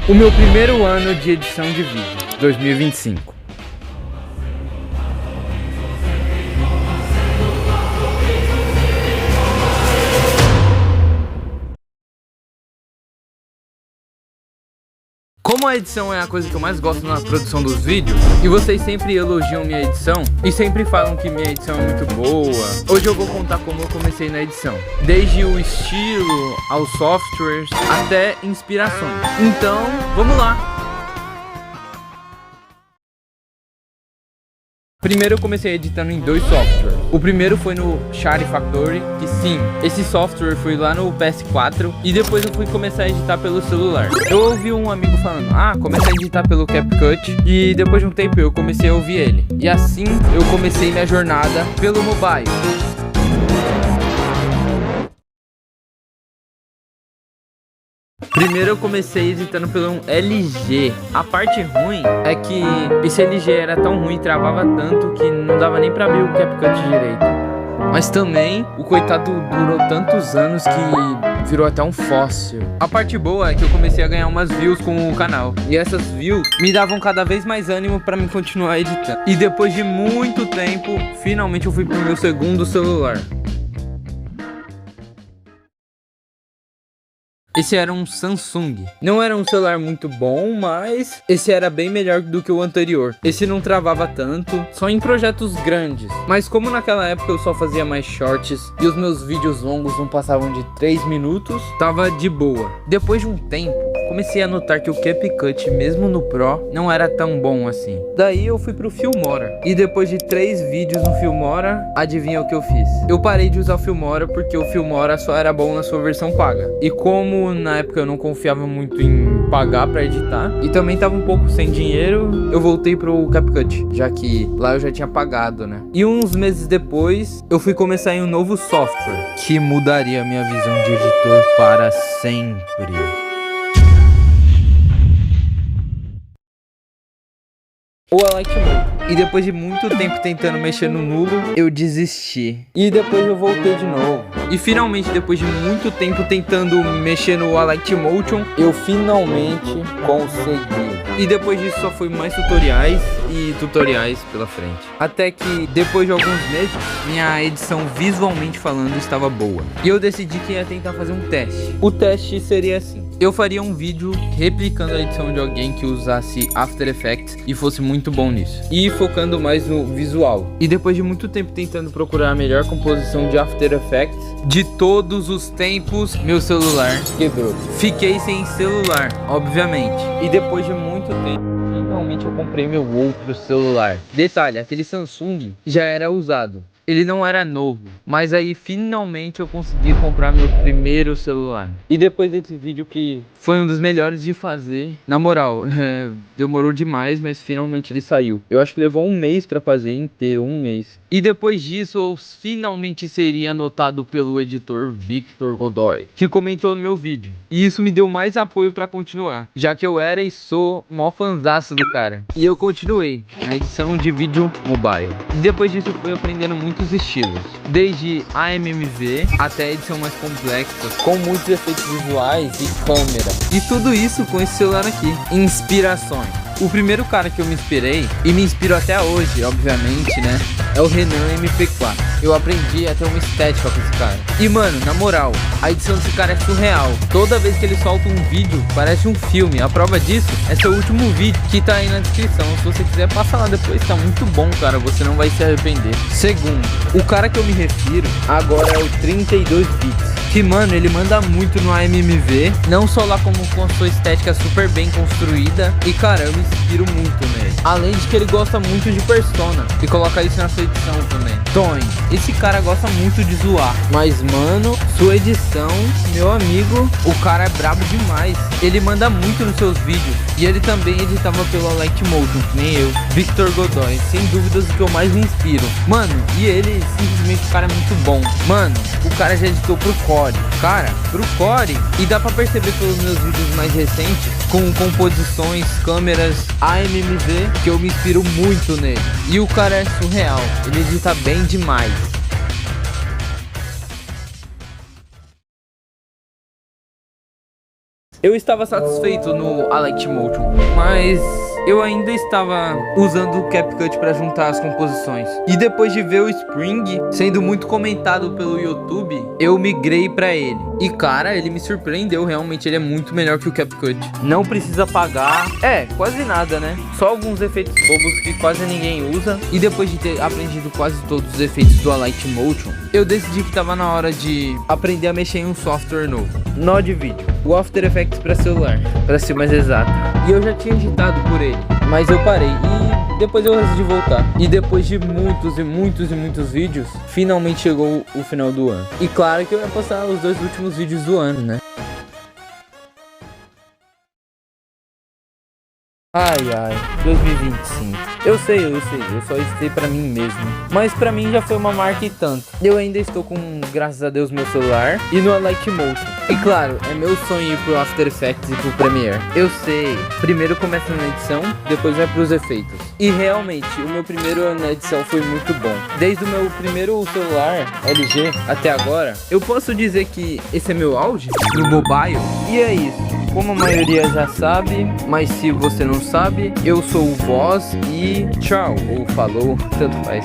O meu primeiro ano de edição de vídeo, 2025. Como a edição é a coisa que eu mais gosto na produção dos vídeos, e vocês sempre elogiam minha edição, e sempre falam que minha edição é muito boa, hoje eu vou contar como eu comecei na edição. Desde o estilo, aos softwares, até inspirações. Então, vamos lá! Primeiro eu comecei editando em dois softwares. O primeiro foi no Share Factory, que sim, esse software foi lá no PS4. E depois eu fui começar a editar pelo celular. Eu ouvi um amigo falando, começa a editar pelo CapCut. E depois de um tempo eu comecei a ouvir ele. E assim eu comecei minha jornada pelo mobile. Primeiro eu comecei editando pelo um LG. A parte ruim é que esse LG era tão ruim, travava tanto que não dava nem pra abrir o CapCut direito. Mas também o coitado durou tantos anos que virou até um fóssil. A parte boa é que eu comecei a ganhar umas views com o canal. E essas views me davam cada vez mais ânimo pra me continuar editando. E depois de muito tempo, finalmente eu fui pro meu segundo celular. Esse era um Samsung. Não era um celular muito bom, mas esse era bem melhor do que o anterior. Esse não travava tanto, só em projetos grandes. Mas como naquela época eu só fazia mais shorts e os meus vídeos longos não passavam de 3 minutos, tava de boa. Depois de um tempo, comecei a notar que o CapCut, mesmo no Pro, não era tão bom assim. Daí eu fui pro Filmora. E depois de 3 vídeos no Filmora, adivinha o que eu fiz? Eu parei de usar o Filmora porque o Filmora só era bom na sua versão paga. E como na época eu não confiava muito em pagar pra editar e também tava um pouco sem dinheiro, eu voltei pro CapCut, já que lá eu já tinha pagado, né? E uns meses depois, eu fui começar em um novo software que mudaria a minha visão de editor para sempre. O Alightmode. E depois de muito tempo tentando mexer no nulo, eu desisti. E depois eu voltei de novo. E finalmente, depois de muito tempo tentando mexer no Alightmotion, eu finalmente consegui. E depois disso só foi mais tutoriais e tutoriais pela frente. Até que depois de alguns meses, minha edição visualmente falando estava boa. E eu decidi que ia tentar fazer um teste. O teste seria assim. Eu faria um vídeo replicando a edição de alguém que usasse After Effects e fosse muito bom nisso. E focando mais no visual. E depois de muito tempo tentando procurar a melhor composição de After Effects de todos os tempos, meu celular quebrou. Fiquei sem celular, obviamente. E depois de muito tempo, finalmente eu comprei meu outro celular. Detalhe, aquele Samsung já era usado. Ele não era novo, mas aí finalmente eu consegui comprar meu primeiro celular. E depois desse vídeo que foi um dos melhores de fazer, na moral, demorou demais, mas finalmente ele saiu. Eu acho que levou um mês pra fazer inteiro, um mês. E depois disso eu finalmente seria anotado pelo editor Victor Godoy, que comentou no meu vídeo. E isso me deu mais apoio pra continuar, já que eu era e sou mó fanzaço do cara. E eu continuei na edição de vídeo mobile. E depois disso eu fui aprendendo muitos estilos, desde AMMV até a edição mais complexa, com muitos efeitos visuais e câmera. E tudo isso com esse celular aqui. Inspirações. O primeiro cara que eu me inspirei, e me inspiro até hoje, obviamente, né, é o Renan MP4. Eu aprendi a ter uma estética com esse cara. E mano, na moral, a edição desse cara é surreal. Toda vez que ele solta um vídeo, parece um filme. A prova disso é seu último vídeo, que tá aí na descrição. Se você quiser, passa lá depois, tá muito bom, cara. Você não vai se arrepender. Segundo, o cara que eu me refiro agora é o 32 bits. Que, mano, ele manda muito no AMMV, não só lá como com a sua estética super bem construída. E, cara, eu me inspiro muito nele. Além de que ele gosta muito de Persona e coloca isso na sua edição também. Tony, esse cara gosta muito de zoar, mas, mano, sua edição, meu amigo, o cara é brabo demais. Ele manda muito nos seus vídeos. E ele também editava pelo Alightmotion, que nem eu. Victor Godoy, sem dúvidas o que eu mais me inspiro. Mano, e ele, simplesmente, o cara é muito bom. Mano, o cara já editou pro Core. Cara, pro Core. E dá pra perceber pelos meus vídeos mais recentes, com composições, câmeras, AMMV, que eu me inspiro muito nele. E o cara é surreal, ele edita bem demais. Eu estava satisfeito no Alight Motion, mas eu ainda estava usando o CapCut para juntar as composições. E depois de ver o Spring sendo muito comentado pelo YouTube, eu migrei para ele. E cara, ele me surpreendeu, realmente ele é muito melhor que o CapCut. Não precisa pagar, quase nada, né? Só alguns efeitos bobos que quase ninguém usa. E depois de ter aprendido quase todos os efeitos do Alight Motion, eu decidi que estava na hora de aprender a mexer em um software novo. Nó de vídeo, o After Effects para celular, para ser mais exato. E eu já tinha editado por ele, mas eu parei e depois eu decidi voltar. E depois de muitos vídeos, finalmente chegou o final do ano. E claro que eu ia postar os 2 últimos vídeos do ano, né? Ai, 2025. Eu sei, eu só estei pra mim mesmo. Mas pra mim já foi uma marca e tanto. Eu ainda estou com, graças a Deus, meu celular e no Alight Motion. E claro, é meu sonho ir pro After Effects e pro Premiere. Eu sei, primeiro começa na edição, depois vai pros efeitos. E realmente, o meu primeiro ano na edição foi muito bom. Desde o meu primeiro celular LG até agora, eu posso dizer que esse é meu auge no mobile. E é isso. Como a maioria já sabe, mas se você não sabe, eu sou o Boss e tchau, ou falou, tanto faz.